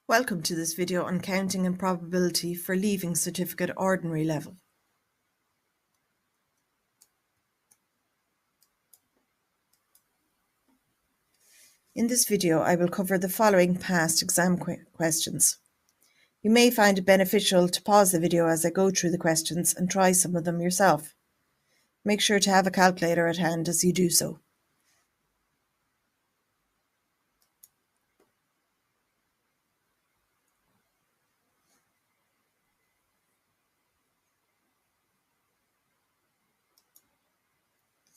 Welcome to this video on counting and probability for Leaving Certificate Ordinary Level. In this video, I will cover the following past exam questions. You may find it beneficial to pause the video as I go through the questions and try some of them yourself. Make sure to have a calculator at hand as you do so.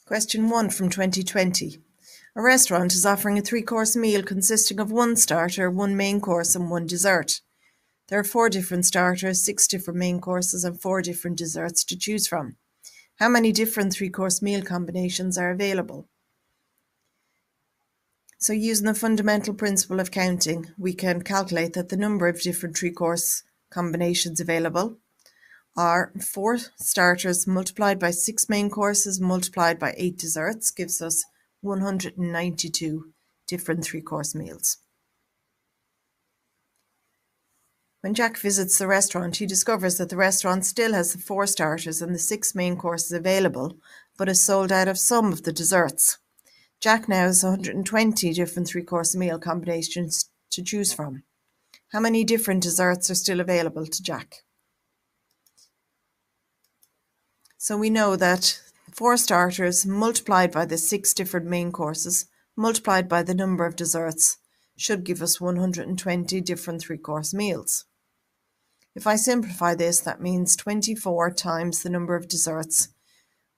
Question 1 from 2020. A restaurant is offering a 3-course meal consisting of 1 starter, 1 main course and 1 dessert. There are 4 different starters, 6 different main courses and 4 different desserts to choose from. How many different 3-course meal combinations are available? So using the fundamental principle of counting, we can calculate that the number of different 3-course combinations available are 4 starters multiplied by 6 main courses multiplied by 8 desserts gives us 192 different 3-course meals. When Jack visits the restaurant, he discovers that the restaurant still has the 4 starters and the 6 main courses available, but is sold out of some of the desserts. Jack now has 120 different 3-course meal combinations to choose from. How many different desserts are still available to Jack? So we know that 4 starters multiplied by the 6 different main courses multiplied by the number of desserts should give us 120 different 3-course meals. If I simplify this, that means 24 times the number of desserts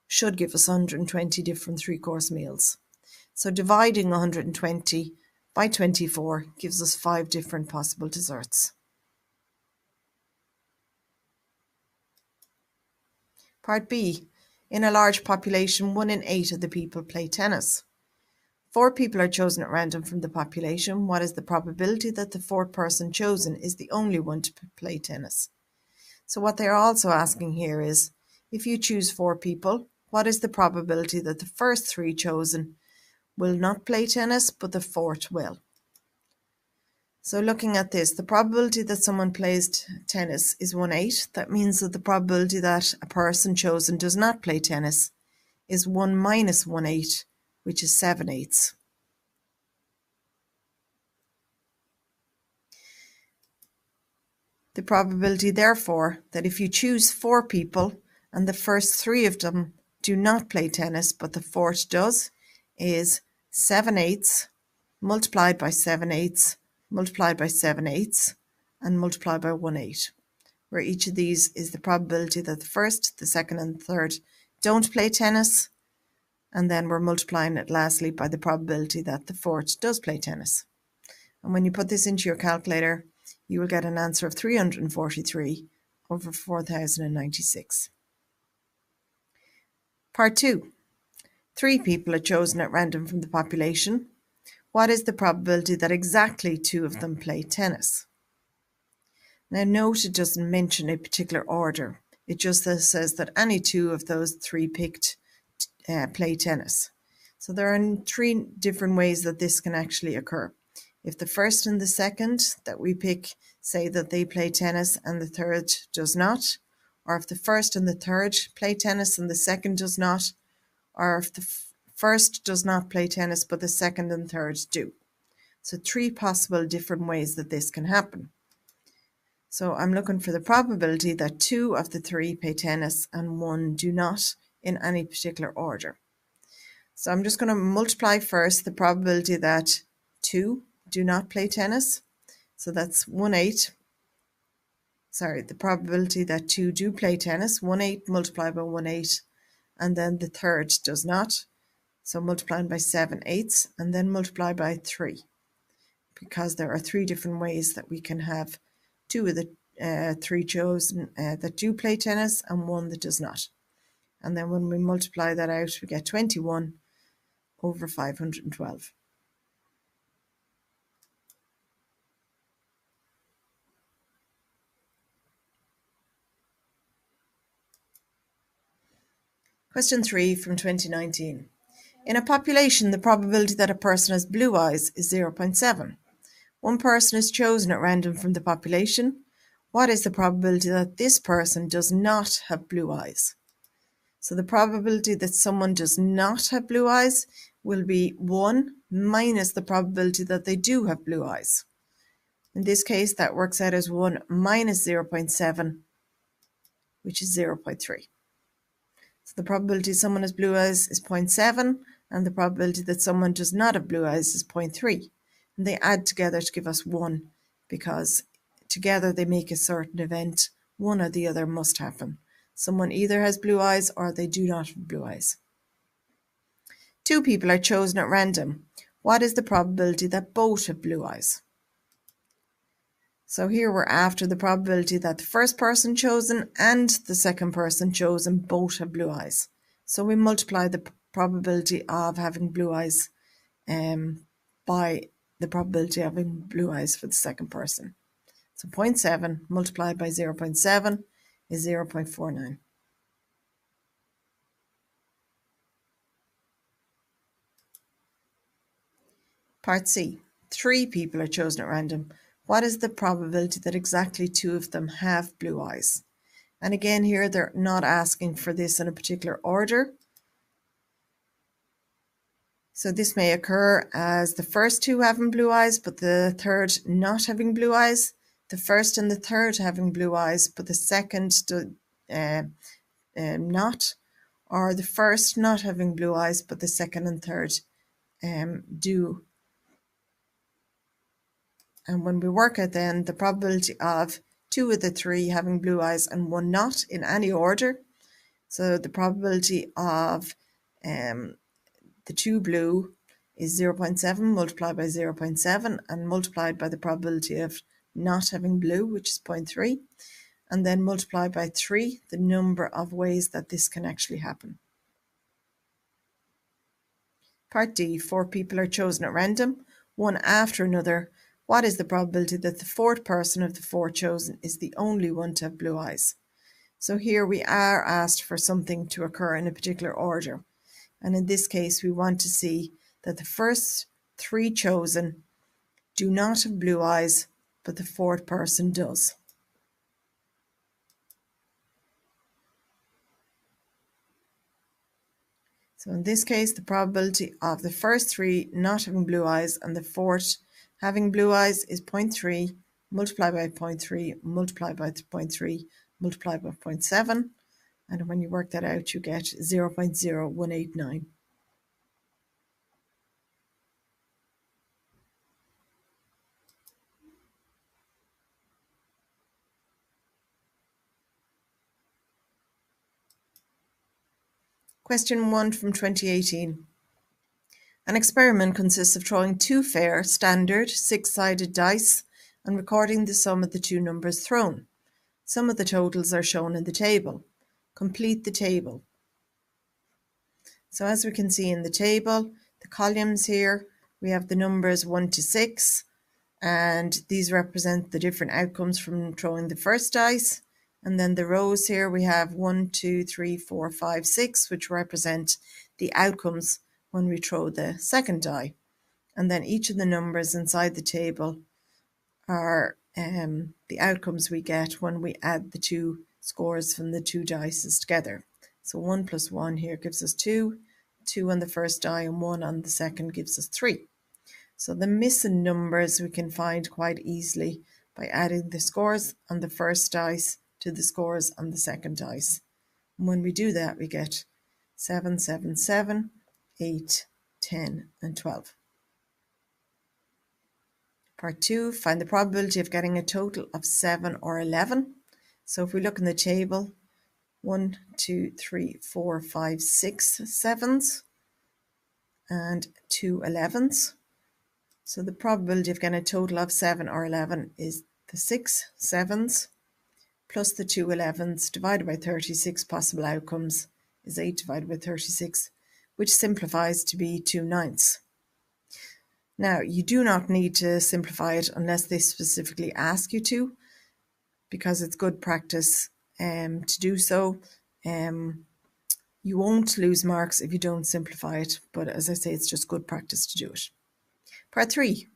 should give us 120 different 3-course meals. So dividing 120 by 24 gives us 5 different possible desserts. Part B. In a large population, 1 in 8 of the people play tennis. 4 people are chosen at random from the population. What is the probability that the 4th person chosen is the only one to play tennis? So what they're also asking here is, if you choose 4 people, what is the probability that the first 3 chosen will not play tennis, but the 4th will? So looking at this, the probability that someone plays tennis is 1/8. That means that the probability that a person chosen does not play tennis is 1 minus 1/8, which is 7/8. The probability, therefore, that if you choose 4 people and the first 3 of them do not play tennis, but the 4th does, is 7/8 multiplied by 7/8 multiplied by 7/8 and multiplied by 1/8, where each of these is the probability that the first, the second and the third don't play tennis, and then we're multiplying it lastly by the probability that the 4th does play tennis. And when you put this into your calculator, you will get an answer of 343 over 4,096. Part 2. 3 people are chosen at random from the population. What is the probability that exactly 2 of them play tennis? Now note it doesn't mention a particular order. It just says that any 2 of those 3 picked play tennis. So there are 3 different ways that this can actually occur. If the first and the second that we pick say that they play tennis and the third does not, or if the first and the third play tennis and the second does not, or if the first does not play tennis but the second and third do. So 3 possible different ways that this can happen. So I'm looking for the probability that 2 of the 3 play tennis and 1 do not in any particular order. So I'm just going to multiply first the probability that 2 do not play tennis. So that's 1/8. The probability that 2 do play tennis, 1/8 multiplied by 1/8, and then the third does not. So multiplying by 7/8 and then multiply by 3, because there are 3 different ways that we can have 2 of the 3 chosen that do play tennis and 1 that does not. And then when we multiply that out, we get 21 over 512. Question 3 from 2019. In a population, the probability that a person has blue eyes is 0.7. One person is chosen at random from the population. What is the probability that this person does not have blue eyes? So the probability that someone does not have blue eyes will be 1 minus the probability that they do have blue eyes. In this case, that works out as 1 minus 0.7, which is 0.3. So the probability someone has blue eyes is 0.7, and the probability that someone does not have blue eyes is 0.3. And they add together to give us 1, because together they make a certain event. One or the other must happen. Someone either has blue eyes or they do not have blue eyes. 2 people are chosen at random. What is the probability that both have blue eyes? So here we're after the probability that the first person chosen and the second person chosen both have blue eyes. So we multiply the probability of having blue eyes by the probability of having blue eyes for the second person. So 0.7 multiplied by 0.7 is 0.49. Part C. 3 people are chosen at random. What is the probability that exactly 2 of them have blue eyes? And again here they're not asking for this in a particular order. So this may occur as the first 2 having blue eyes but the third not having blue eyes, the first and the third having blue eyes but the second not, or the first not having blue eyes but the second and third do. And when we work out then the probability of 2 of the 3 having blue eyes and 1 not in any order, so the probability of the 2 blue is 0.7 multiplied by 0.7 and multiplied by the probability of not having blue, which is 0.3, and then multiplied by 3, the number of ways that this can actually happen. Part D. 4 people are chosen at random, one after another. What is the probability that the fourth person of the 4 chosen is the only one to have blue eyes? So here we are asked for something to occur in a particular order. And in this case, we want to see that the first 3 chosen do not have blue eyes, but the fourth person does. So in this case, the probability of the first 3 not having blue eyes and the fourth having blue eyes is 0.3 multiplied by 0.3 multiplied by 0.3 multiplied by 0.7. And when you work that out, you get 0.0189. Question 1 from 2018. An experiment consists of throwing 2 fair, standard, 6-sided dice and recording the sum of the 2 numbers thrown. Some of the totals are shown in the table. Complete the table. So as we can see in the table, the columns here, we have the numbers 1 to 6, and these represent the different outcomes from throwing the first dice. And then the rows here, we have 1, 2, 3, 4, 5, 6, which represent the outcomes when we throw the second die. And then each of the numbers inside the table are the outcomes we get when we add the 2 scores from the 2 dice together. So 1 plus 1 here gives us 2, 2 on the first die and 1 on the second gives us 3. So the missing numbers we can find quite easily by adding the scores on the first dice to the scores on the second dice. And when we do that, we get 7, 7, 7, 8, 10, and 12. Part 2, find the probability of getting a total of 7 or 11. So if we look in the table, 1, 2, 3, 4, 5, 6 7s and 2 11s. So the probability of getting a total of 7 or 11 is the 6 7s plus the 2 11s divided by 36 possible outcomes is 8 divided by 36, which simplifies to be 2 9ths. Now, you do not need to simplify it unless they specifically ask you to, because it's good practice to do so. You won't lose marks if you don't simplify it, but as I say, it's just good practice to do it. Part 3.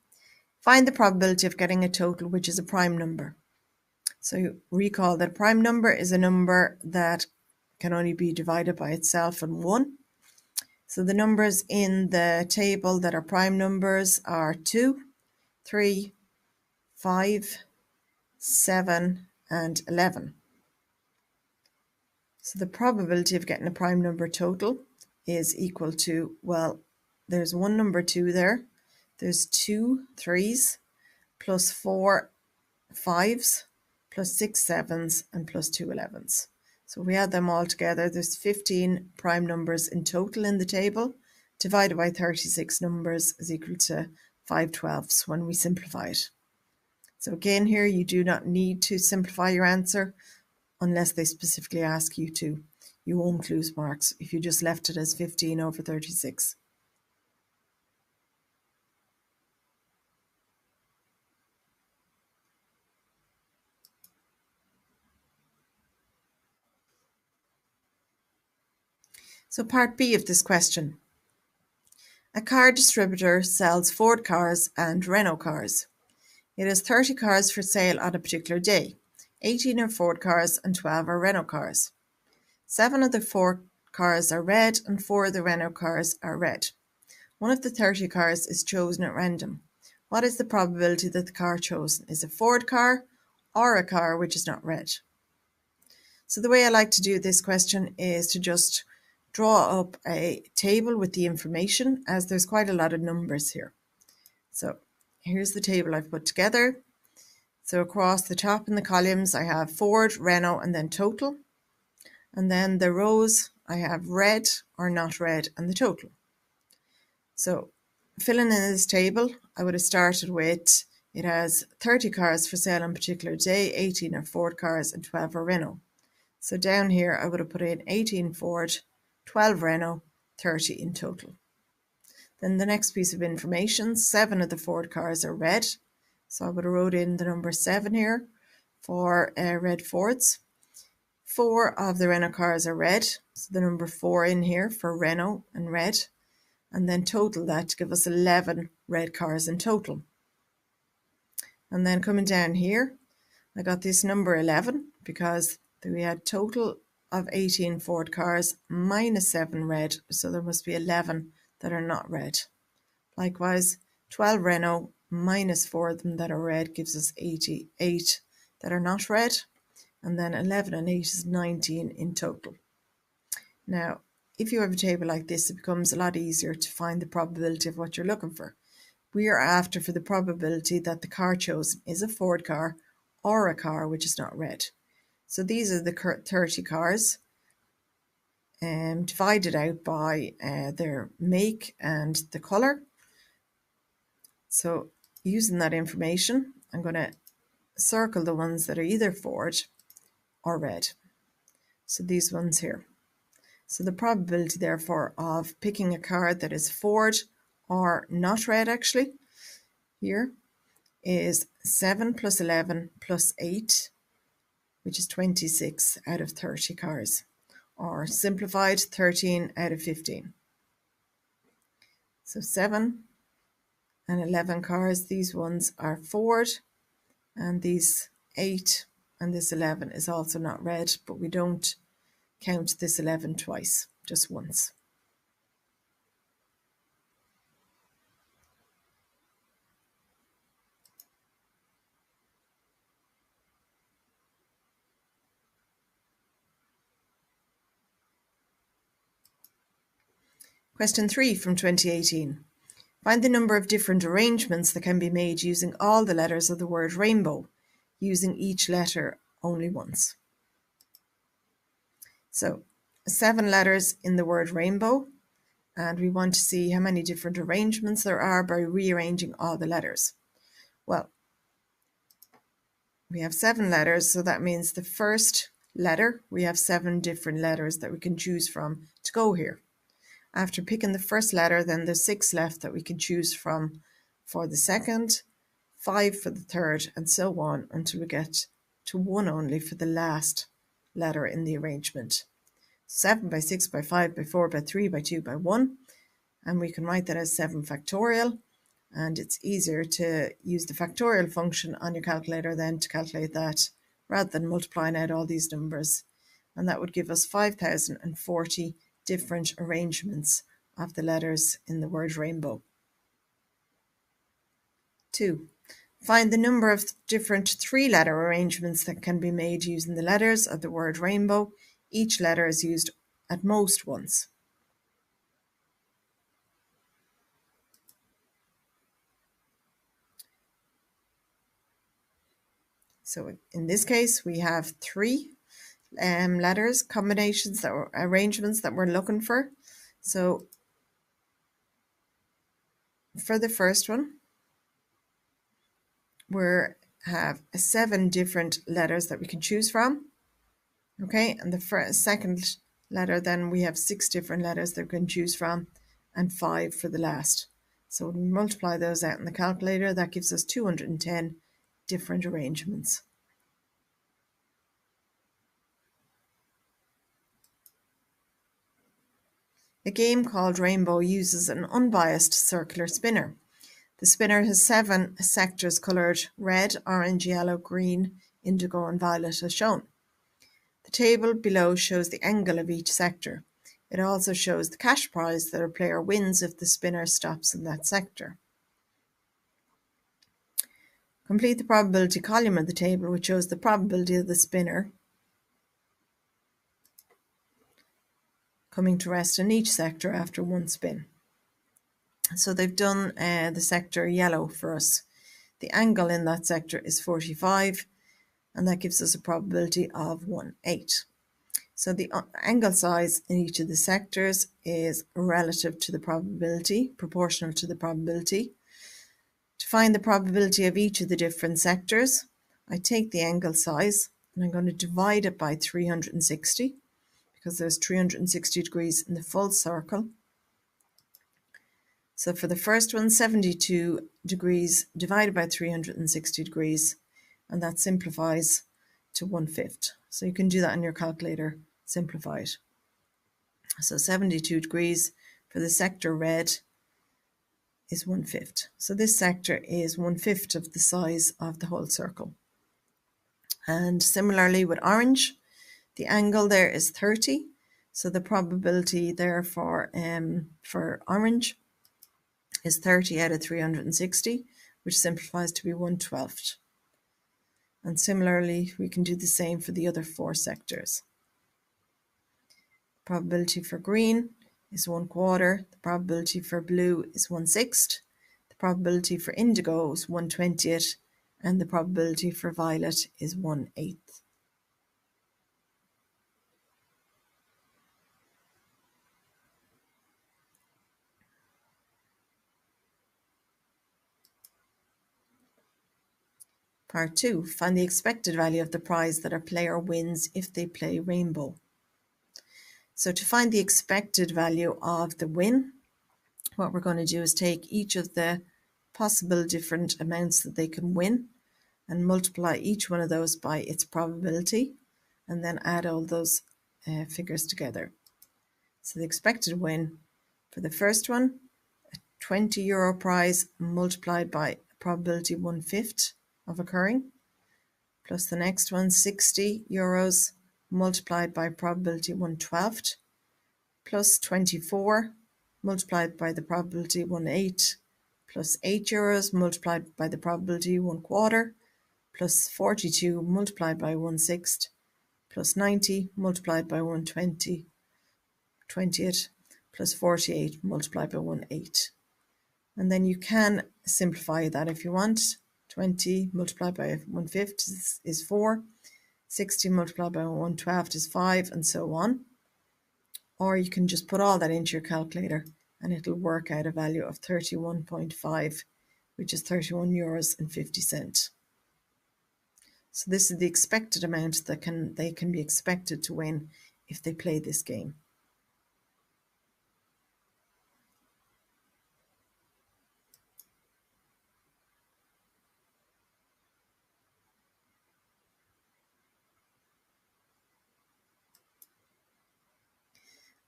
Find the probability of getting a total which is a prime number. So recall that a prime number is a number that can only be divided by itself and 1. So the numbers in the table that are prime numbers are 2, 3, 5, 7, and 11. So the probability of getting a prime number total is equal to, well, there's one number 2 there. There's 2 3s plus 4 5s plus 6 7s and plus 2 11s. So we add them all together. There's 15 prime numbers in total in the table. Divided by 36 numbers is equal to 5/12 when we simplify it. So again here, you do not need to simplify your answer unless they specifically ask you to. You won't lose marks if you just left it as 15 over 36. So part B of this question. A car distributor sells Ford cars and Renault cars. It has 30 cars for sale on a particular day. 18 are Ford cars and 12 are Renault cars. 7 of the Ford cars are red and 4 of the Renault cars are red. One of the 30 cars is chosen at random. What is the probability that the car chosen is a Ford car or a car which is not red? So the way I like to do this question is to just draw up a table with the information, as there's quite a lot of numbers here. So here's the table I've put together. So across the top in the columns I have Ford, Renault and then total. And then the rows I have red or not red and the total. So filling in this table, I would have started with, it has 30 cars for sale on a particular day, 18 are Ford cars and 12 are Renault. So down here I would have put in 18 Ford, 12 Renault, 30 in total. Then the next piece of information, 7 of the Ford cars are red. So I would have wrote in the number 7 here for red Fords. 4 of the Renault cars are red. So the number 4 in here for Renault and red. And then total that to give us 11 red cars in total. And then coming down here, I got this number 11 because we had total of 18 Ford cars minus 7 red, so there must be 11 that are not red. Likewise, 12 Renault minus 4 of them that are red gives us 88 that are not red, and then 11 and 8 is 19 in total. Now, if you have a table like this, it becomes a lot easier to find the probability of what you're looking for. We are after for the probability that the car chosen is a Ford car or a car which is not red. So these are the 30 cars divided out by their make and the colour. So using that information, I'm going to circle the ones that are either Ford or red. So these ones here. So the probability therefore of picking a car that is Ford or not red actually here is 7 plus 11 plus 8, which is 26 out of 30 cars, or simplified 13 out of 15. So 7 and 11 cars, these ones are Ford, and these 8 and this 11 is also not red, but we don't count this 11 twice, just once. Question 3 from 2018. Find the number of different arrangements that can be made using all the letters of the word rainbow, using each letter only once. So 7 letters in the word rainbow, and we want to see how many different arrangements there are by rearranging all the letters. Well, we have 7 letters, so that means the first letter, we have 7 different letters that we can choose from to go here. After picking the first letter, then there's 6 left that we can choose from for the second, 5 for the third, and so on until we get to 1 only for the last letter in the arrangement. 7 by 6 by 5 by 4 by 3 by 2 by 1, and we can write that as 7 factorial, and it's easier to use the factorial function on your calculator then to calculate that rather than multiplying out all these numbers. And that would give us 5,040 different arrangements of the letters in the word rainbow. 2. Find the number of different three-letter arrangements that can be made using the letters of the word rainbow. Each letter is used at most once. So in this case, we have three letters, combinations, arrangements that we're looking for. So for the first one, we have 7 different letters that we can choose from. Okay, and the second letter, then we have 6 different letters that we can choose from, and 5 for the last. So when we multiply those out in the calculator, that gives us 210 different arrangements. A game called Rainbow uses an unbiased circular spinner. The spinner has 7 sectors coloured red, orange, yellow, green, indigo and violet as shown. The table below shows the angle of each sector. It also shows the cash prize that a player wins if the spinner stops in that sector. Complete the probability column of the table, which shows the probability of the spinner coming to rest in each sector after one spin. So they've done the sector yellow for us. The angle in that sector is 45, and that gives us a probability of 1/8. So the angle size in each of the sectors is relative to the probability, proportional to the probability. To find the probability of each of the different sectors, I take the angle size and I'm going to divide it by 360 because there's 360 degrees in the full circle. So for the first one, 72 degrees divided by 360 degrees, and that simplifies to 1/5. So you can do that on your calculator, simplify it. So 72 degrees for the sector red is 1/5. So this sector is 1/5 of the size of the whole circle. And similarly with orange, the angle there is 30. So the probability there for orange is 30 out of 360, which simplifies to be 1/12. And similarly, we can do the same for the other 4 sectors. Probability for green is 1/4. The probability for blue is 1/6. The probability for indigo is 1/20, and the probability for violet is 1/8. Part 2, find the expected value of the prize that a player wins if they play rainbow. So to find the expected value of the win, what we're going to do is take each of the possible different amounts that they can win and multiply each one of those by its probability, and then add all those figures together. So the expected win for the first one, a €20 prize multiplied by probability 1/5 of occurring, plus the next one, €60 multiplied by probability 1/12, plus 24 multiplied by the probability 1/8, plus €8 multiplied by the probability 1/4, plus 42 multiplied by 1/6, plus 90 multiplied by 1/20, 20th, plus 48 multiplied by 1/8. And then you can simplify that if you want. 20 multiplied by 1/5 is 4, 60 multiplied by 1/12 is 5, and so on. Or you can just put all that into your calculator and it'll work out a value of 31.5, which is €31.50. So this is the expected amount that they can be expected to win if they play this game.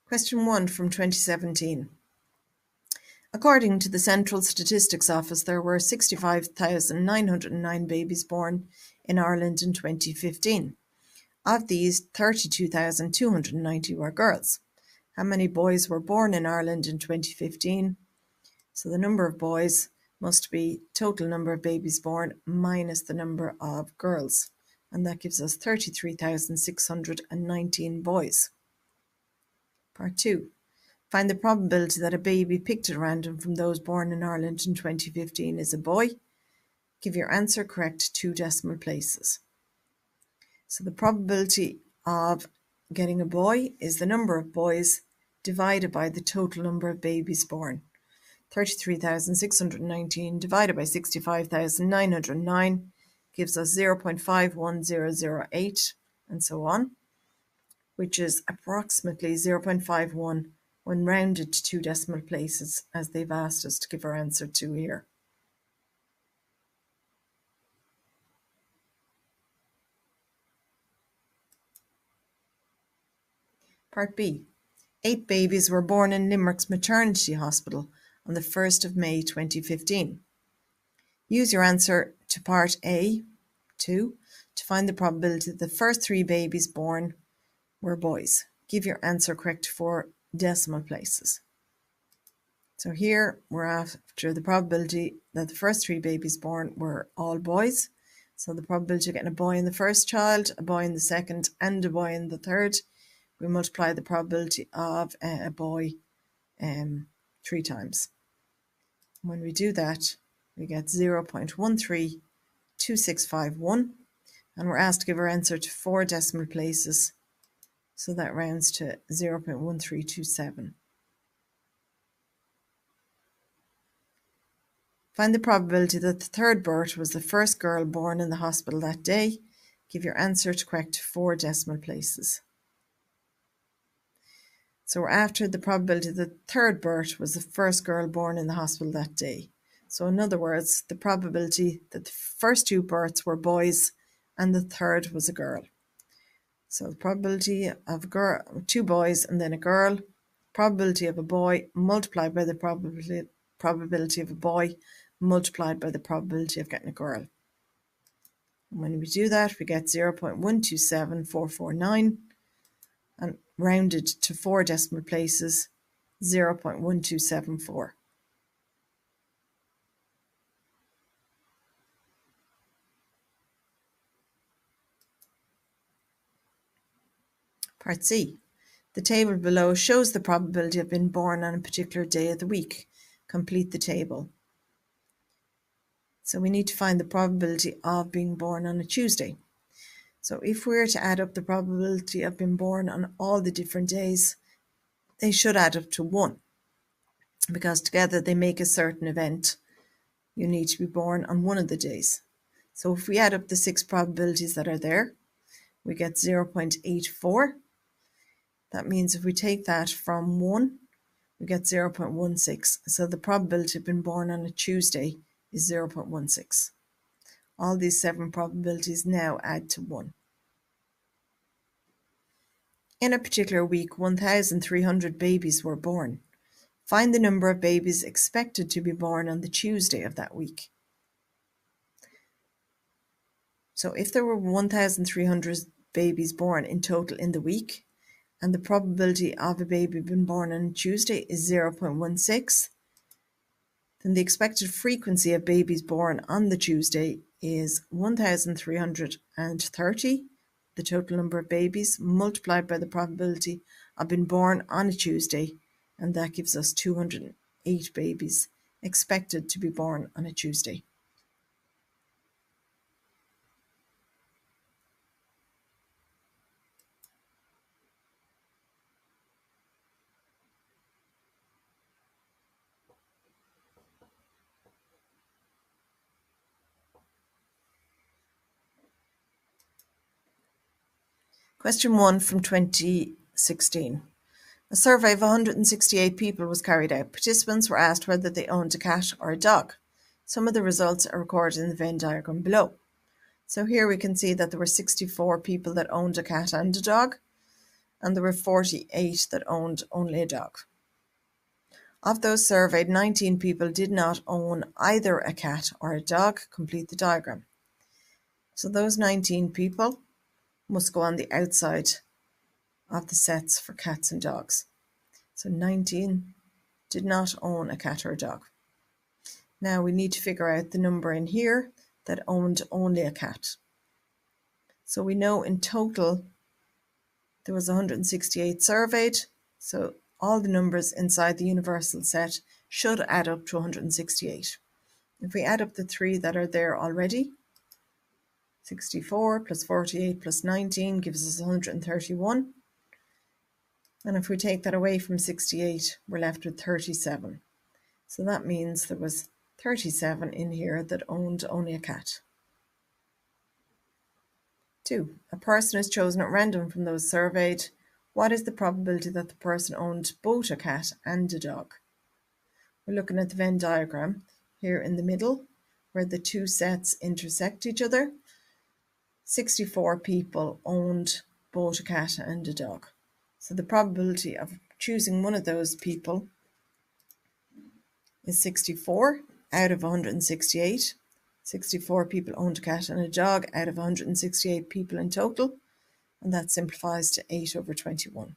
Question 1 from 2017. According to the Central Statistics Office, there were 65,909 babies born in Ireland in 2015. Of these, 32,290 were girls. How many boys were born in Ireland in 2015? So the number of boys must be total number of babies born minus the number of girls. And that gives us 33,619 boys. Part 2. Find the probability that a baby picked at random from those born in Ireland in 2015 is a boy. Give your answer correct 2 decimal places. So the probability of getting a boy is the number of boys divided by the total number of babies born. 33,619 divided by 65,909 gives us 0.51008 and so on, which is approximately 0.51 when rounded to 2 decimal places, as they've asked us to give our answer to here. Part B. 8 babies were born in Limerick's maternity hospital on the 1st of May 2015. Use your answer to Part A, 2, to find the probability that the first 3 babies born were boys. Give your answer correct 4 decimal places. So here we're after the probability that the first 3 babies born were all boys. So the probability of getting a boy in the first child, a boy in the second, and a boy in the third. We multiply the probability of a boy 3 times. When we do that, we get 0.132651, and we're asked to give our answer to 4 decimal places, so that rounds to 0.1327. Find the probability that the third birth was the first girl born in the hospital that day. Give your answer to correct 4 decimal places. So we're after the probability that the third birth was the first girl born in the hospital that day. So in other words, the probability that the first 2 births were boys and the third was a girl. So the probability of 2 boys and then a girl, probability of a boy multiplied by the probability of a boy multiplied by the probability of getting a girl. And when we do that, we get 0.127449 and rounded to 4 decimal places, 0.1274. Part C. The table below shows the probability of being born on a particular day of the week. Complete the table. So we need to find the probability of being born on a Tuesday. So if we were to add up the probability of being born on all the different days, they should add up to 1, because together they make a certain event. You need to be born on one of the days. So if we add up the 6 probabilities that are there, we get 0.84. That means if we take that from 1, we get 0.16. So the probability of being born on a Tuesday is 0.16. All these 7 probabilities now add to 1. In a particular week, 1,300 babies were born. Find the number of babies expected to be born on the Tuesday of that week. So if there were 1,300 babies born in total in the week, and the probability of a baby being born on Tuesday is 0.16, then the expected frequency of babies born on the Tuesday is 1,330, the total number of babies, multiplied by the probability of being born on a Tuesday, and that gives us 208 babies expected to be born on a Tuesday. Question 1 from 2016. A survey of 168 people was carried out. Participants were asked whether they owned a cat or a dog. Some of the results are recorded in the Venn diagram below. So here we can see that there were 64 people that owned a cat and a dog, and there were 48 that owned only a dog. Of those surveyed, 19 people did not own either a cat or a dog. Complete the diagram. So those 19 people must go on the outside of the sets for cats and dogs. So 19 did not own a cat or a dog. Now we need to figure out the number in here that owned only a cat. So we know in total there was 168 surveyed, so all the numbers inside the universal set should add up to 168. If we add up the three that are there already, 64 plus 48 plus 19 gives us 131. And if we take that away from 68, we're left with 37. So that means there was 37 in here that owned only a cat. 2. A person is chosen at random from those surveyed. What is the probability that the person owned both a cat and a dog? We're looking at the Venn diagram here in the middle where the two sets intersect each other. 64 people owned both a cat and a dog. So the probability of choosing one of those people is 64 out of 168. 64 people owned a cat and a dog out of 168 people in total, and that simplifies to 8 over 21.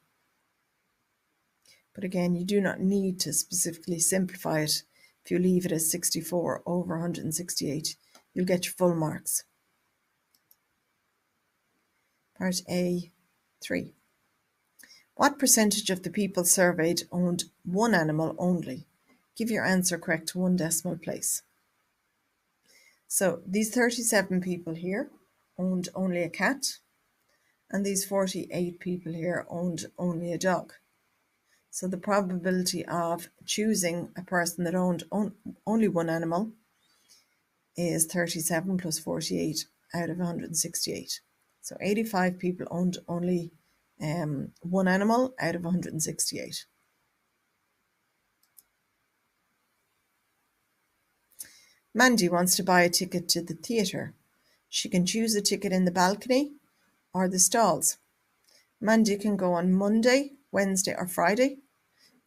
But again, you do not need to specifically simplify it. If you leave it as 64 over 168, you'll get your full marks. Part A, 3. What percentage of the people surveyed owned one animal only? Give your answer correct to one decimal place. So these 37 people here owned only a cat, and these 48 people here owned only a dog. So the probability of choosing a person that owned only one animal is 37 plus 48 out of 168. So 85 people owned only one animal out of 168. Mandy wants to buy a ticket to the theatre. She can choose a ticket in the balcony or the stalls. Mandy can go on Monday, Wednesday or Friday.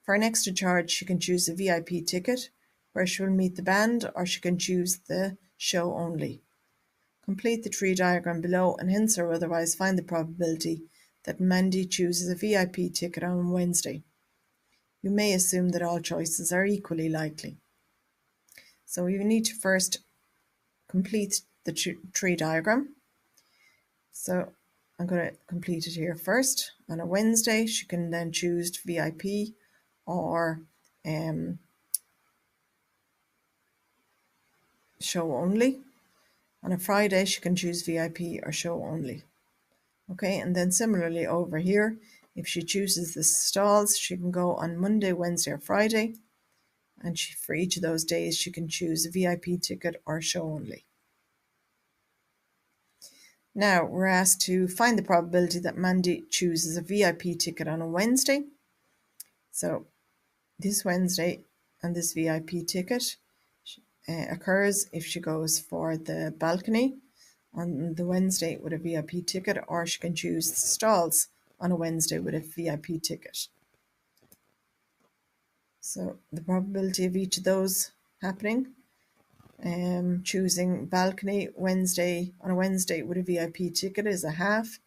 For an extra charge, she can choose a VIP ticket where she will meet the band, or she can choose the show only. Complete the tree diagram below and hence or otherwise find the probability that Mandy chooses a VIP ticket on Wednesday. You may assume that all choices are equally likely. So we need to first complete the tree diagram. So I'm going to complete it here first. On a Wednesday, she can then choose VIP or show only. On a Friday, she can choose VIP or show only. Okay, and then similarly over here, if she chooses the stalls, she can go on Monday, Wednesday or Friday. And for each of those days, she can choose a VIP ticket or show only. Now, we're asked to find the probability that Mandy chooses a VIP ticket on a Wednesday. So, this Wednesday and this VIP ticket occurs if she goes for the balcony on the Wednesday with a VIP ticket, or she can choose the stalls on a Wednesday with a VIP ticket. So, the probability of each of those happening, choosing balcony on a Wednesday with a VIP ticket is a half.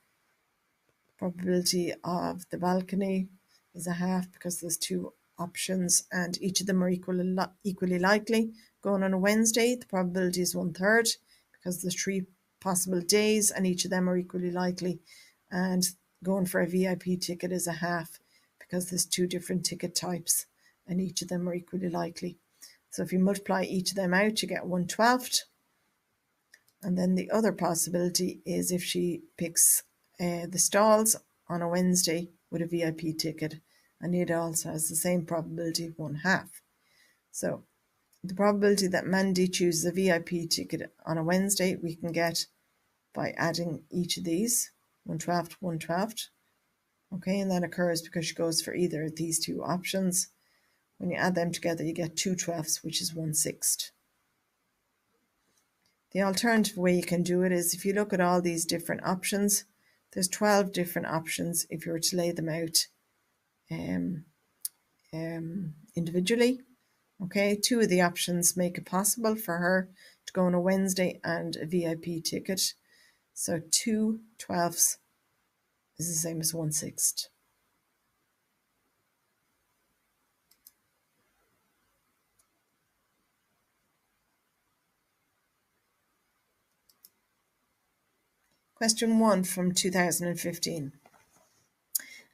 Probability of the balcony is a half because there's two options and each of them are equally likely. Going on a Wednesday, the probability is 1/3 because there's 3 possible days and each of them are equally likely. And going for a VIP ticket is a half because there's 2 different ticket types and each of them are equally likely. So if you multiply each of them out, you get 1/12. And then the other possibility is if she picks the stalls on a Wednesday with a VIP ticket, and it also has the same probability of 1/2. So the probability that Mandy chooses a VIP ticket on a Wednesday, we can get by adding each of these, 1/12, 1/12. Okay, and that occurs because she goes for either of these 2 options. When you add them together, you get 2/12, which is 1/6. The alternative way you can do it is if you look at all these different options, there's 12 different options if you were to lay them out individually. Okay, 2 of the options make it possible for her to go on a Wednesday and a VIP ticket. So 2/12 is the same as 1/6. Question 1 from 2015.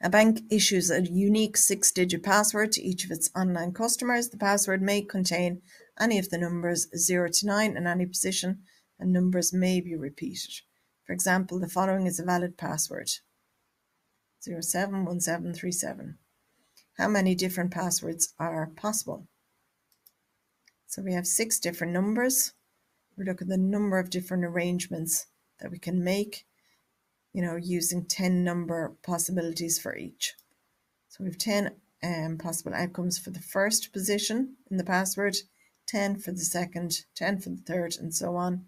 A bank issues a unique 6-digit password to each of its online customers. The password may contain any of the numbers 0 to 9 in any position, and numbers may be repeated. For example, the following is a valid password: 071737. How many different passwords are possible? So we have 6 different numbers. We look at the number of different arrangements that we can make, using 10 number possibilities for each. So we have 10 possible outcomes for the first position in the password, 10 for the second, 10 for the third, and so on,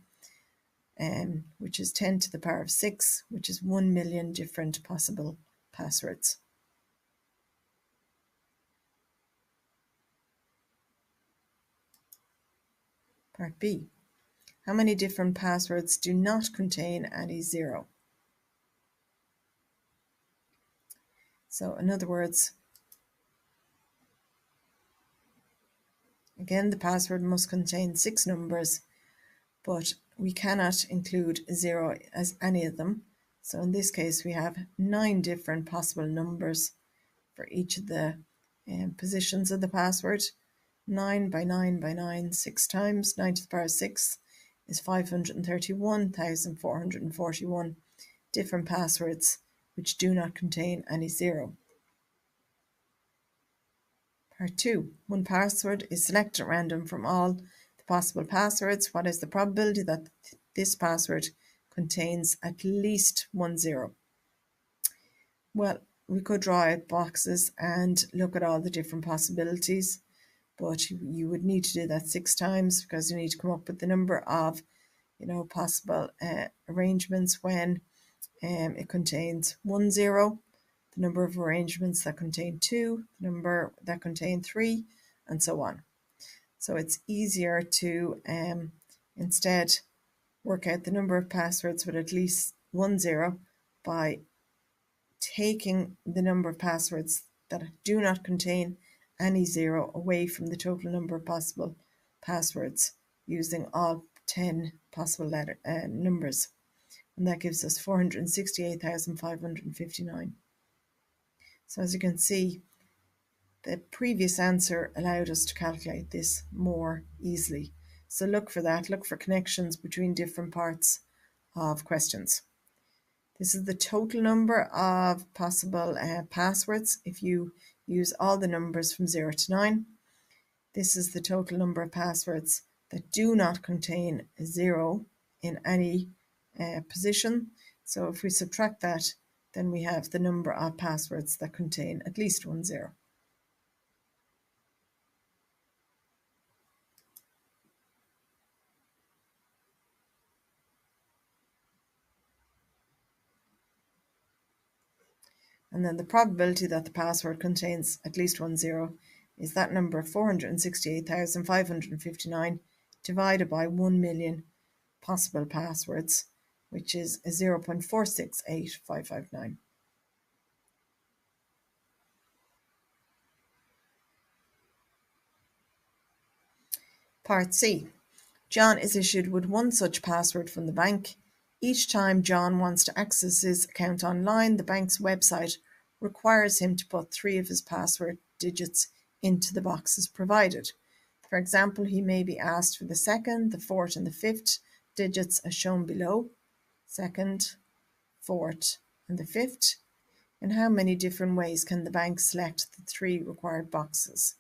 which is 10 to the power of 6, which is 1 million different possible passwords. Part B. How many different passwords do not contain any 0? So in other words, again, the password must contain 6 numbers, but we cannot include 0 as any of them. So in this case, we have 9 different possible numbers for each of the positions of the password. 9 by 9 by 9, 6 times. 9 to the power of 6 is 531,441 different passwords which do not contain any 0. Part 2. One password is selected at random from all the possible passwords. What is the probability that this password contains at least 1 0? Well, we could draw out boxes and look at all the different possibilities, but you would need to do that 6 times because you need to come up with the number of possible arrangements when it contains 1 0, the number of arrangements that contain 2, the number that contain 3, and so on. So it's easier to instead work out the number of passwords with at least 1 0 by taking the number of passwords that do not contain any 0 away from the total number of possible passwords using all 10 possible numbers. And that gives us 468,559. So as you can see, the previous answer allowed us to calculate this more easily. So look for that, look for connections between different parts of questions. This is the total number of possible passwords if you use all the numbers from 0 to 9. This is the total number of passwords that do not contain a 0 in any position. So if we subtract that, then we have the number of passwords that contain at least 1 0. And then the probability that the password contains at least 1 0 is that number 468,559 divided by 1 million possible passwords, which is 0.468559. Part C. John is issued with one such password from the bank. Each time John wants to access his account online, the bank's website requires him to put 3 of his password digits into the boxes provided. For example, he may be asked for the 2nd, the 4th, and the 5th digits as shown below. 2nd, 4th, and the 5th. In how many different ways can the bank select the 3 required boxes?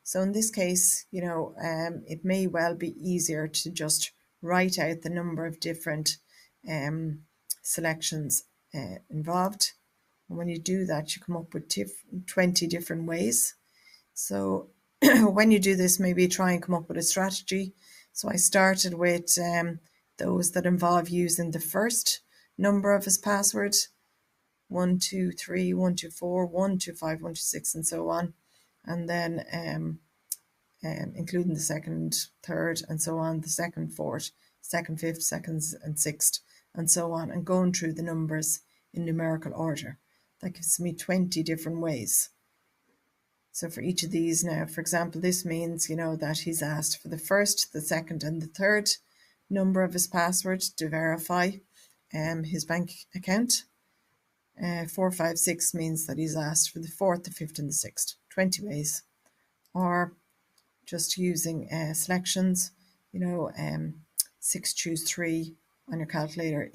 So in this case, it may well be easier to just write out the number of different selections involved. And when you do that, you come up with 20 different ways. So when you do this, maybe try and come up with a strategy. So I started with those that involve using the first number of his password, 1, 2, 3, 1, 2, 4, 1, 2, 5, 1, 2, 6, and so on. and then including the second, third, and so on, the second, fourth, second, fifth, second, and sixth, and so on, and going through the numbers in numerical order. That gives me 20 different ways. So for each of these now, for example, this means, that he's asked for the first, the second, and the third number of his password to verify his bank account. 456 means that he's asked for the fourth, the fifth, and the sixth. 20 ways. Or just using selections, 6 choose 3 on your calculator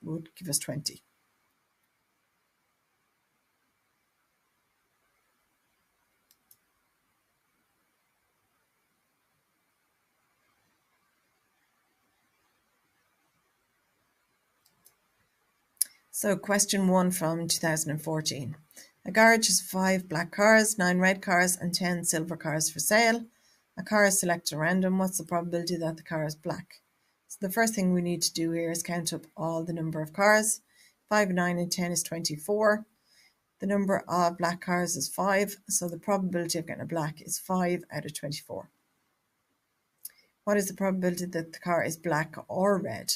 would give us 20. So question 1 from 2014. A garage has 5 black cars, 9 red cars, and 10 silver cars for sale. A car is selected at random. What's the probability that the car is black? So the first thing we need to do here is count up all the number of cars. 5, 9, and 10 is 24. The number of black cars is 5, so the probability of getting a black is 5 out of 24. What is the probability that the car is black or red?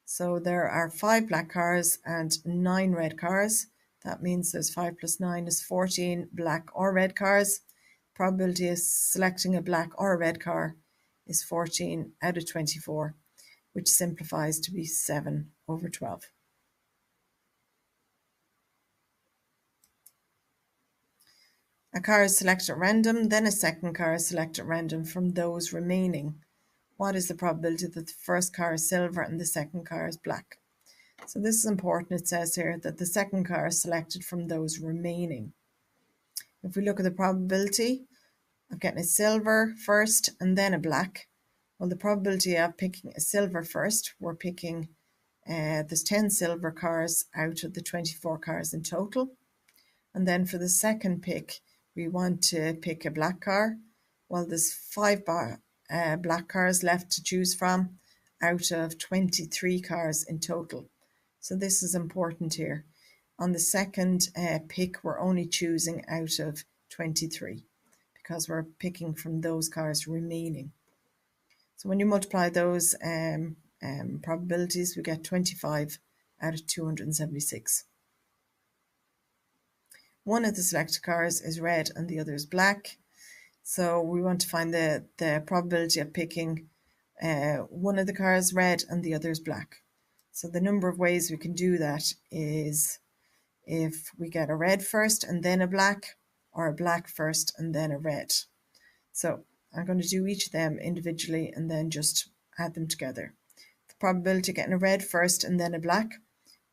So there are 5 black cars and 9 red cars. That means there's 5 plus 9 is 14 black or red cars. Probability of selecting a black or a red car is 14 out of 24, which simplifies to be 7 over 12. A car is selected at random, then a second car is selected at random from those remaining. What is the probability that the first car is silver and the second car is black? So this is important. It says here that the second car is selected from those remaining. If we look at the probability of getting a silver first and then a black, well, the probability of picking a silver first, we're picking, there's 10 silver cars out of the 24 cars in total. And then for the second pick, we want to pick a black car. Well, there's 5 black cars left to choose from out of 23 cars in total. So this is important here. On the second pick, we're only choosing out of 23 because we're picking from those cars remaining. So when you multiply those probabilities, we get 25 out of 276. One of the selected cars is red and the other is black. So we want to find the probability of picking one of the cars red and the other is black. So the number of ways we can do that is if we get a red first and then a black, or a black first and then a red. So I'm going to do each of them individually and then just add them together. The probability of getting a red first and then a black.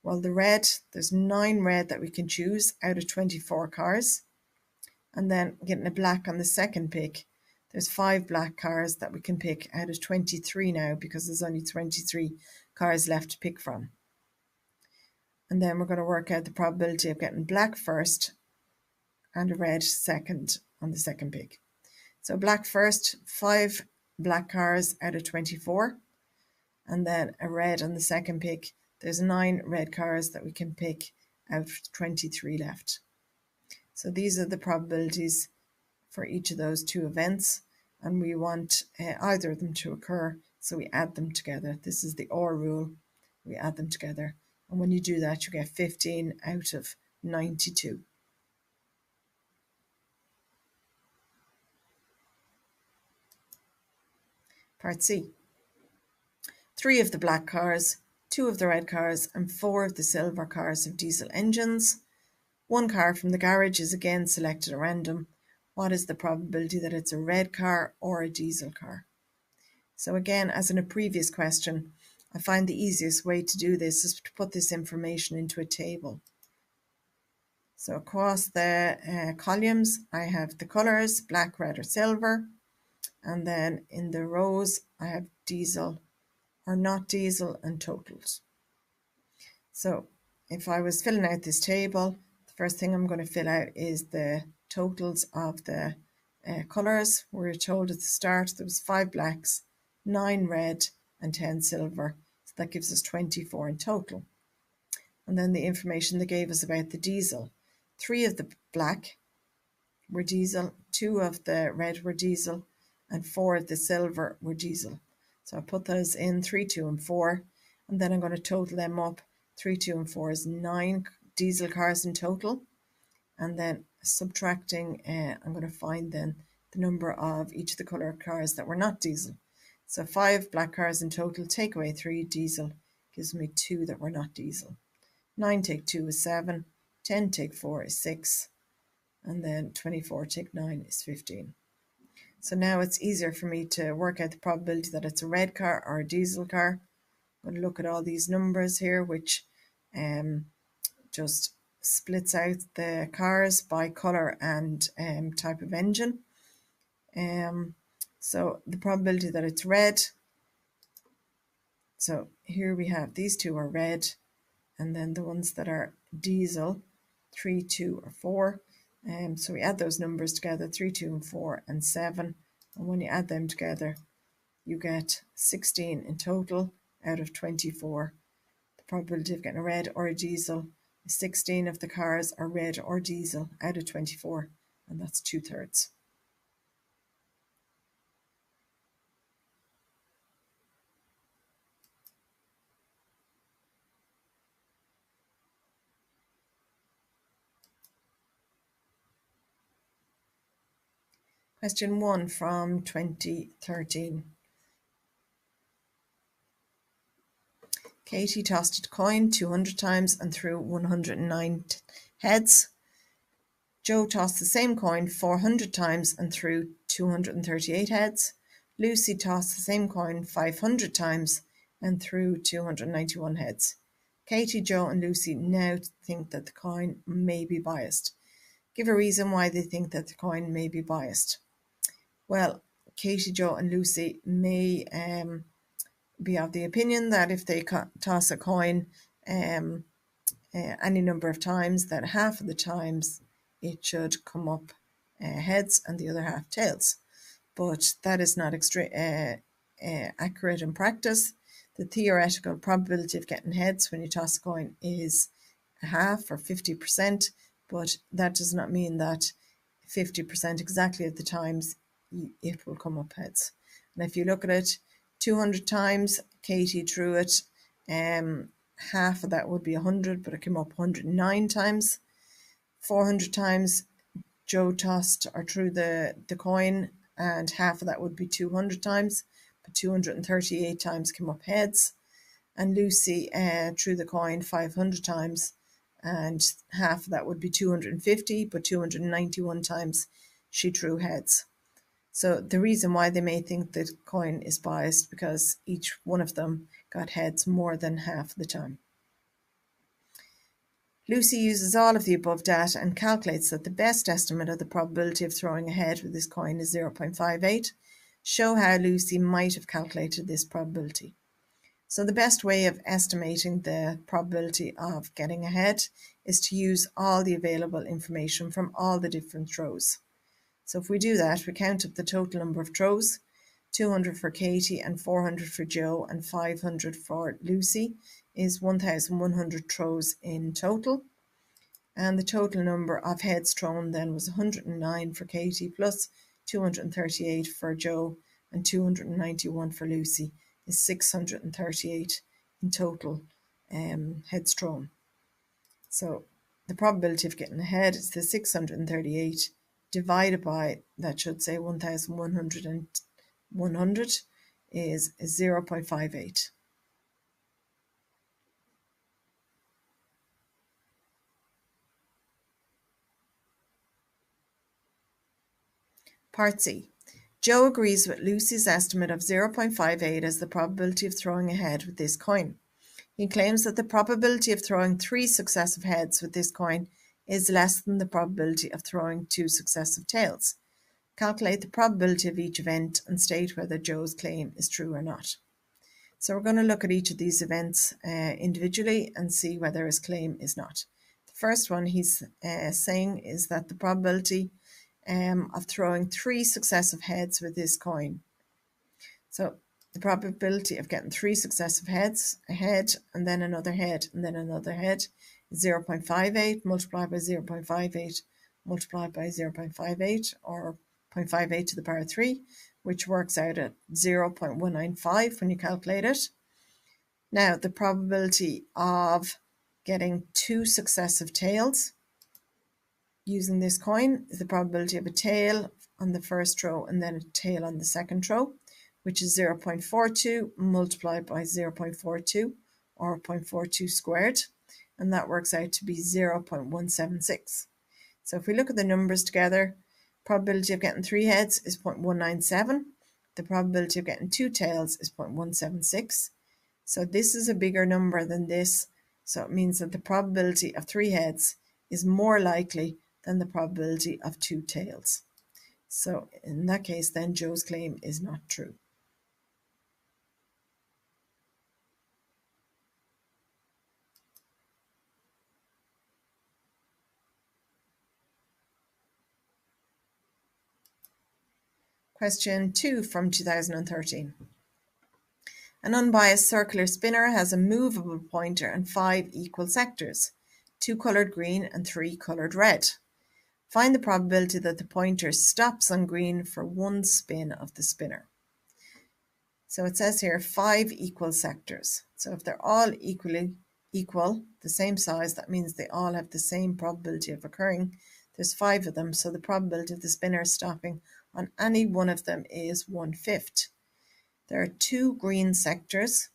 Well, the red, there's 9 red that we can choose out of 24 cars. And then getting a black on the second pick, there's 5 black cars that we can pick out of 23 now because there's only 23 cars left to pick from. And then we're going to work out the probability of getting black first and a red second on the second pick. So black first, 5 black cars out of 24. And then a red on the second pick. There's 9 red cars that we can pick out of 23 left. So these are the probabilities for each of those 2 events. And we want either of them to occur, so we add them together. This is the OR rule. We add them together. And when you do that, you get 15 out of 92. Part C. 3 of the black cars, 2 of the red cars, and 4 of the silver cars have diesel engines. 1 car from the garage is again selected at random. What is the probability that it's a red car or a diesel car? So again, as in a previous question, I find the easiest way to do this is to put this information into a table. So across the columns, I have the colours, black, red or silver. And then in the rows, I have diesel or not diesel and totals. So if I was filling out this table, the first thing I'm going to fill out is the totals of the colours. We're told at the start there was 5 blacks, 9 red and 10 silver. So that gives us 24 in total. And then the information they gave us about the diesel. 3 of the black, were diesel, 2 of the red were diesel, and 4 of the silver were diesel. So I put those in 3, 2, and 4, and then I'm going to total them up. 3, 2, and 4 is 9 diesel cars in total. And then subtracting, I'm going to find then the number of each of the colour cars that were not diesel. So 5 black cars in total, take away 3 diesel, gives me 2 that were not diesel. 9 take 2 is 7, 10 take 4 is 6, and then 24 take 9 is 15. So now it's easier for me to work out the probability that it's a red car or a diesel car. I'm going to look at all these numbers here, which just splits out the cars by colour and type of engine. So the probability that it's red, so here we have these 2 are red, and then the ones that are diesel, 3, 2, or 4. So we add those numbers together, 3, 2, and 4, and 7. And when you add them together, you get 16 in total out of 24. The probability of getting a red or a diesel is 16 of the cars are red or diesel out of 24, and that's 2/3. Question 1 from 2013. Katie tossed a coin 200 times and threw 109 heads. Joe tossed the same coin 400 times and threw 238 heads. Lucy tossed the same coin 500 times and threw 291 heads. Katie, Joe and Lucy now think that the coin may be biased. Give a reason why they think that the coin may be biased. Well, Katie, Joe and Lucy may be of the opinion that if they toss a coin any number of times, that half of the times it should come up heads and the other half tails. But that is not accurate in practice. The theoretical probability of getting heads when you toss a coin is a half or 50%, but that does not mean that 50% exactly of the times it will come up heads. And if you look at it, 200 times Katie threw it, half of that would be 100, but it came up 109 times. 400 times Joe tossed or threw the coin, and half of that would be 200 times, but 238 times came up heads. And Lucy threw the coin 500 times, and half of that would be 250, but 291 times she threw heads. So the reason why they may think the coin is biased because each one of them got heads more than half the time. Lucy uses all of the above data and calculates that the best estimate of the probability of throwing a head with this coin is 0.58. Show how Lucy might have calculated this probability. So the best way of estimating the probability of getting a head is to use all the available information from all the different throws. So if we do that, we count up the total number of throws, 200 for Katie and 400 for Joe and 500 for Lucy is 1,100 throws in total. And the total number of heads thrown then was 109 for Katie plus 238 for Joe and 291 for Lucy is 638 in total heads thrown. So the probability of getting a head is the 638 divided by, that should say 1,100 and 100 is 0.58. Part C. Joe agrees with Lucy's estimate of 0.58 as the probability of throwing a head with this coin. He claims that the probability of throwing 3 successive heads with this coin is less than the probability of throwing 2 successive tails. Calculate the probability of each event and state whether Joe's claim is true or not. So we're going to look at each of these events individually and see whether his claim is not. The first one he's saying is that the probability of throwing 3 successive heads with this coin. So the probability of getting 3 successive heads, a head and then another head and then another head, is 0.58 multiplied by 0.58 multiplied by 0.58 or 0.58 to the power 3, which works out at 0.195 when you calculate it. Now, the probability of getting two successive tails using this coin is the probability of a tail on the first row and then a tail on the second row, which is 0.42 multiplied by 0.42 or 0.42 squared, and that works out to be 0.176. So if we look at the numbers together, probability of getting three heads is 0.197. The probability of getting two tails is 0.176. So this is a bigger number than this. So it means that the probability of three heads is more likely than the probability of two tails. So in that case, then Joe's claim is not true. Question 2 from 2013. An unbiased circular spinner has a movable pointer and 5 equal sectors, 2 coloured green and 3 coloured red. Find the probability that the pointer stops on green for one spin of the spinner. So it says here 5 equal sectors. So if they're all equal, the same size, that means they all have the same probability of occurring. There's 5 of them, so the probability of the spinner stopping on any one of them is 1/5. There are 2 green sectors,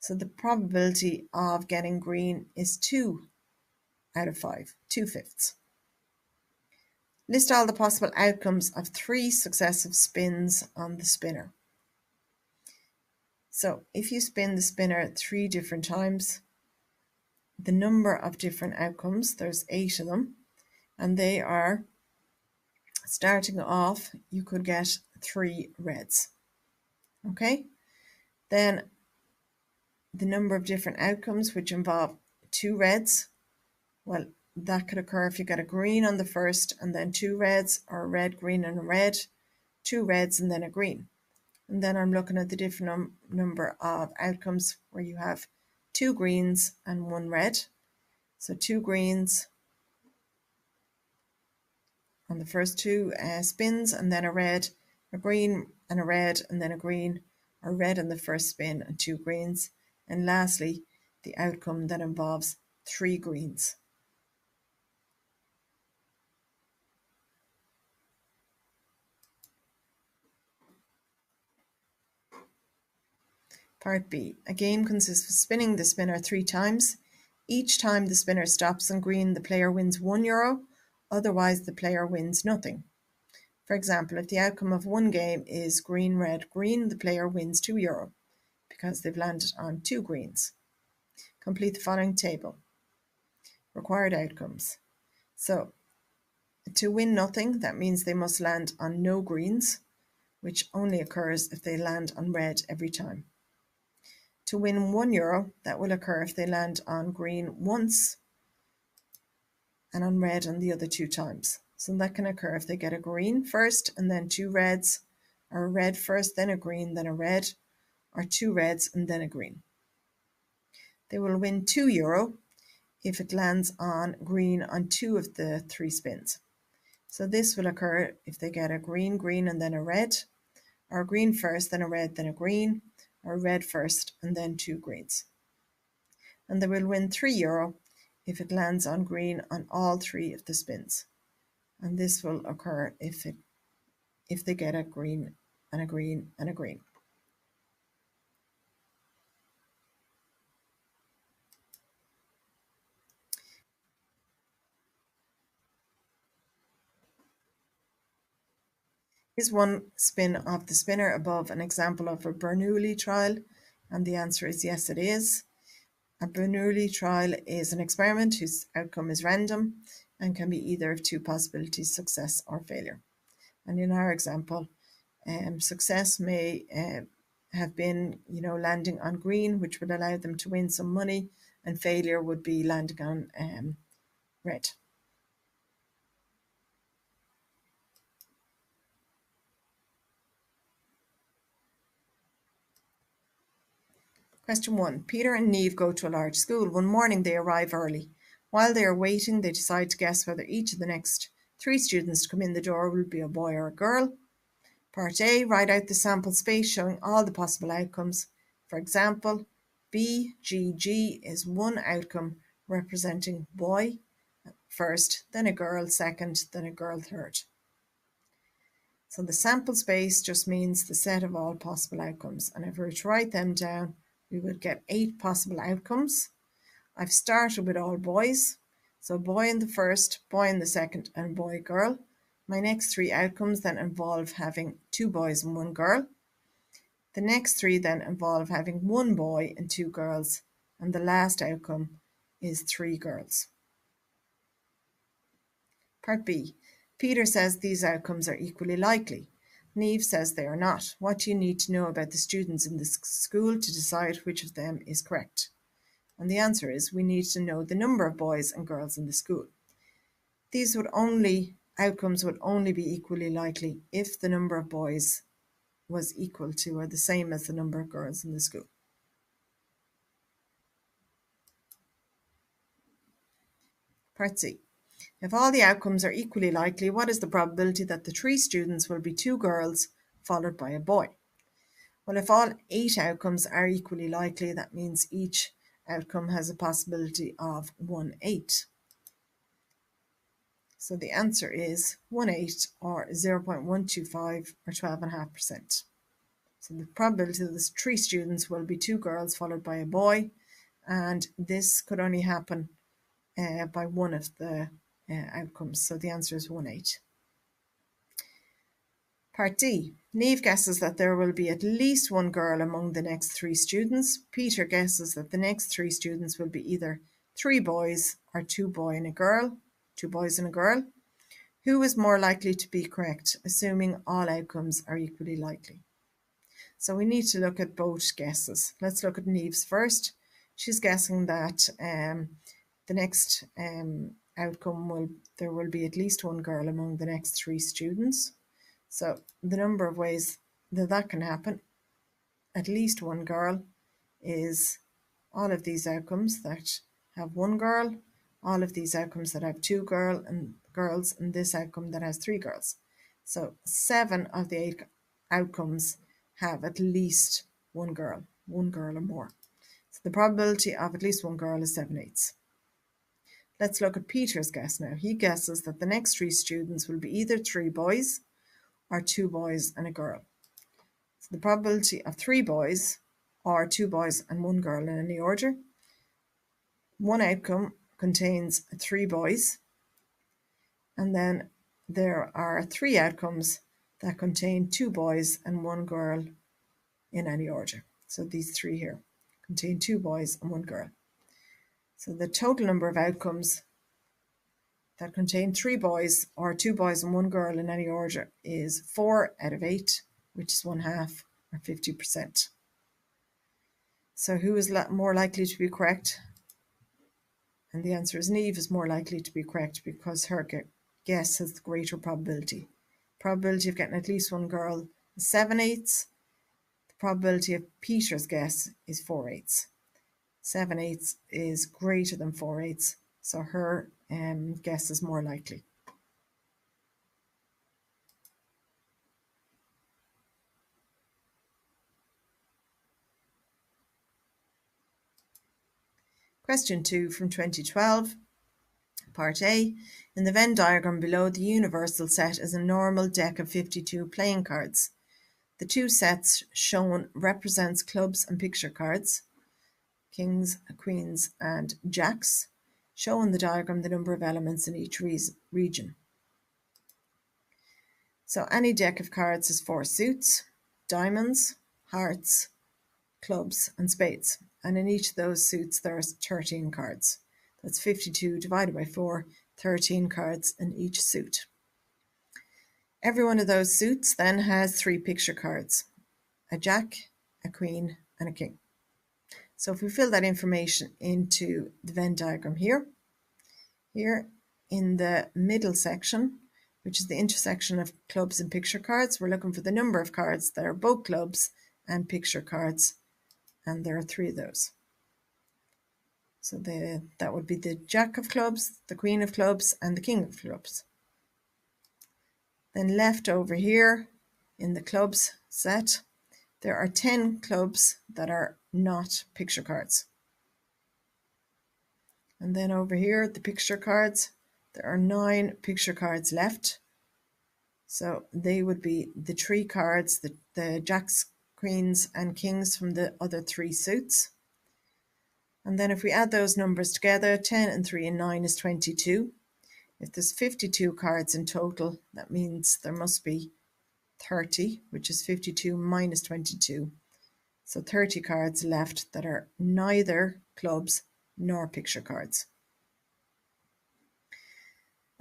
so the probability of getting green is 2 out of 5, 2/5. List all the possible outcomes of 3 successive spins on the spinner. So if you spin the spinner 3 different times, the number of different outcomes, there's 8 of them, and they are, starting off, you could get 3 reds. Okay? Then the number of different outcomes which involve 2 reds, well, that could occur if you get a green on the first and then 2 reds, or a red, green, and a red, 2 reds, and then a green. And then I'm looking at the different number of outcomes where you have 2 greens and 1 red. So 2 greens on the first 2 spins, and then a red, a green, and a red, and then a green, or red on the first spin and 2 greens. And lastly, the outcome that involves 3 greens. Part B. A game consists of spinning the spinner 3 times. Each time the spinner stops on green, the player wins €1. Otherwise, the player wins nothing. For example, if the outcome of one game is green, red, green, the player wins €2 because they've landed on 2 greens. Complete the following table. Required outcomes. So, to win nothing, that means they must land on no greens, which only occurs if they land on red every time. To win €1, that will occur if they land on green once and on red on the other 2 times. So that can occur if they get a green first and then 2 reds, or a red first, then a green, then a red, or 2 reds and then a green. They will win €2 if it lands on green on 2 of the 3 spins. So this will occur if they get a green, green, and then a red, or a green first, then a red, then a green, or red first and then 2 greens. And they will win €3 if it lands on green on all 3 of the spins. And this will occur if they get a green and a green and a green. Is one spin of the spinner above an example of a Bernoulli trial? And the answer is yes, it is. A Bernoulli trial is an experiment whose outcome is random and can be either of 2 possibilities, success or failure. And in our example, success may have been, landing on green, which would allow them to win some money, and failure would be landing on red. Question 1. Peter and Neve go to a large school. One morning they arrive early. While they are waiting, they decide to guess whether each of the next 3 students to come in the door will be a boy or a girl. Part A, write out the sample space showing all the possible outcomes. For example, BGG is one outcome representing boy first, then a girl second, then a girl third. So the sample space just means the set of all possible outcomes. And if we were to write them down, we would get 8 possible outcomes. I've started with all boys. So boy in the first, boy in the second, and boy, girl. My next 3 outcomes then involve having 2 boys and 1 girl. The next 3 then involve having 1 boy and 2 girls. And the last outcome is 3 girls. Part B. Peter says these outcomes are equally likely. Niamh says they are not. What do you need to know about the students in this school to decide which of them is correct? And the answer is we need to know the number of boys and girls in the school. These outcomes would only be equally likely if the number of boys was equal to or the same as the number of girls in the school. Part C. If all the outcomes are equally likely, what is the probability that the 3 students will be 2 girls followed by a boy? Well, if all 8 outcomes are equally likely, that means each outcome has a possibility of 1/8. So the answer is 1/8 or 0.125 or 12.5%. So the probability that the 3 students will be 2 girls followed by a boy, and this could only happen by one of the outcomes. So the answer is 1/8. Part D. Niamh guesses that there will be at least 1 girl among the next 3 students. Peter guesses that the next 3 students will be either 3 boys or 2 boys and a girl. Who is more likely to be correct, assuming all outcomes are equally likely? So we need to look at both guesses. Let's look at Niamh's first. She's guessing that the next outcome there will be at least 1 girl among the next 3 students. So the number of ways that can happen, at least 1 girl, is all of these outcomes that have 1 girl, all of these outcomes that have 2 girls, and this outcome that has 3 girls. So 7 of the 8 outcomes have at least 1 girl or more. So the probability of at least 1 girl is 7/8. Let's look at Peter's guess now. He guesses that the next 3 students will be either 3 boys or 2 boys and a girl. So the probability of 3 boys or 2 boys and 1 girl in any order. One outcome contains 3 boys, and then there are 3 outcomes that contain 2 boys and 1 girl in any order. So these 3 here contain 2 boys and 1 girl. So the total number of outcomes that contain 3 boys or 2 boys and 1 girl in any order is 4 out of 8, which is 1/2 or 50%. So who is more likely to be correct? And the answer is Niamh is more likely to be correct because her guess has the greater probability. Probability of getting at least 1 girl is 7/8. The probability of Peter's guess is 4/8. 7/8 is greater than 4/8, so her guess is more likely. Question 2 from 2012. Part A. In the Venn diagram below, the universal set is a normal deck of 52 playing cards. The 2 sets shown represents clubs and picture cards, kings, queens, and jacks. Show in the diagram the number of elements in each region. So any deck of cards is 4 suits, diamonds, hearts, clubs, and spades. And in each of those suits, there's 13 cards. That's 52 divided by 4, 13 cards in each suit. Every one of those suits then has 3 picture cards, a jack, a queen, and a king. So if we fill that information into the Venn diagram here in the middle section, which is the intersection of clubs and picture cards, we're looking for the number of cards that are both clubs and picture cards, and there are 3 of those. So that would be the jack of clubs, the queen of clubs, and the king of clubs. Then left over here in the clubs set, there are 10 clubs that are not picture cards. And then over here, the picture cards, there are 9 picture cards left. So they would be the 3 cards, the jacks, queens and kings from the other 3 suits. And then if we add those numbers together, 10 and 3 and 9 is 22. If there's 52 cards in total, that means there must be 30, which is 52 minus 22. So 30 cards left that are neither clubs nor picture cards.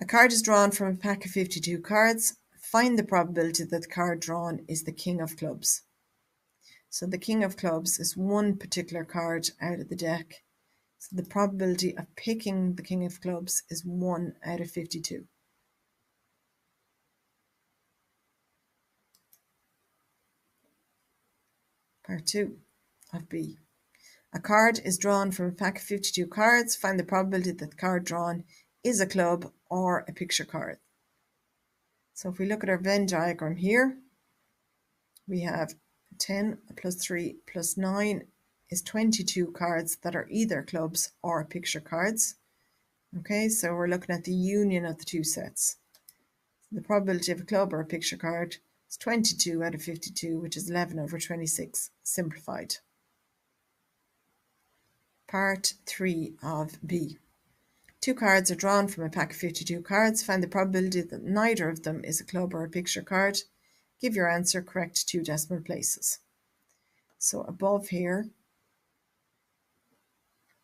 A card is drawn from a pack of 52 cards. Find the probability that the card drawn is the king of clubs. So the king of clubs is one particular card out of the deck. So the probability of picking the king of clubs is 1 out of 52. Part 2 of B. A card is drawn from a pack of 52 cards. Find the probability that the card drawn is a club or a picture card. So if we look at our Venn diagram here, we have 10 plus 3 plus 9 is 22 cards that are either clubs or picture cards. Okay, so we're looking at the union of the 2 sets. The probability of a club or a picture card is 22 out of 52, which is 11 over 26, simplified. Part 3 of B. 2 cards are drawn from a pack of 52 cards. Find the probability that neither of them is a club or a picture card. Give your answer correct to 2 decimal places. So above here,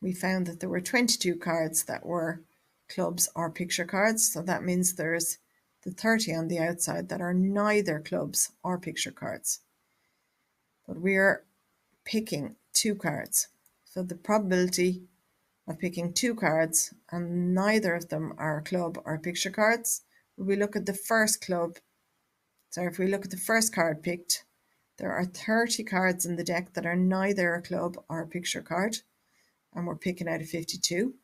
we found that there were 22 cards that were clubs or picture cards. So that means there's the 30 on the outside that are neither clubs or picture cards. But we're picking 2 cards. So the probability of picking 2 cards and neither of them are club or picture cards, we look at the first club. So if we look at the first card picked, there are 30 cards in the deck that are neither a club or a picture card, and we're picking out of 52.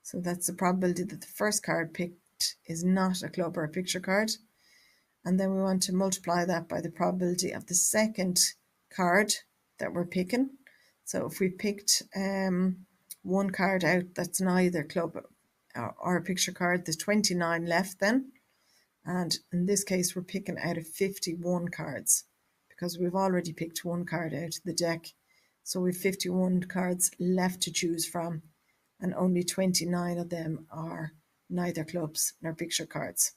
So that's the probability that the first card picked is not a club or a picture card. And then we want to multiply that by the probability of the second card that we're picking. So if we picked one card out that's neither club or a picture card, there's 29 left then. And in this case, we're picking out of 51 cards because we've already picked one card out of the deck. So we've 51 cards left to choose from, and only 29 of them are neither clubs nor picture cards.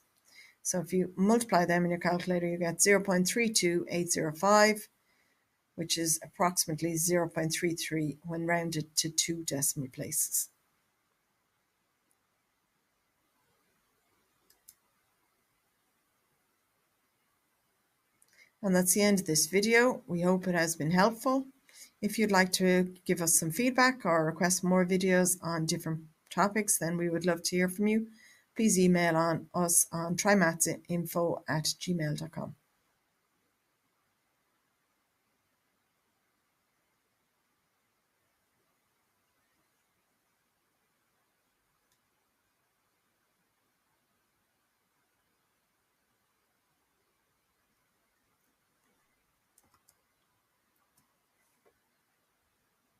So if you multiply them in your calculator, you get 0.32805, which is approximately 0.33 when rounded to 2 decimal places. And that's the end of this video. We hope it has been helpful. If you'd like to give us some feedback or request more videos on different topics, then we would love to hear from you. Please email on us on trymathsinfo@gmail.com.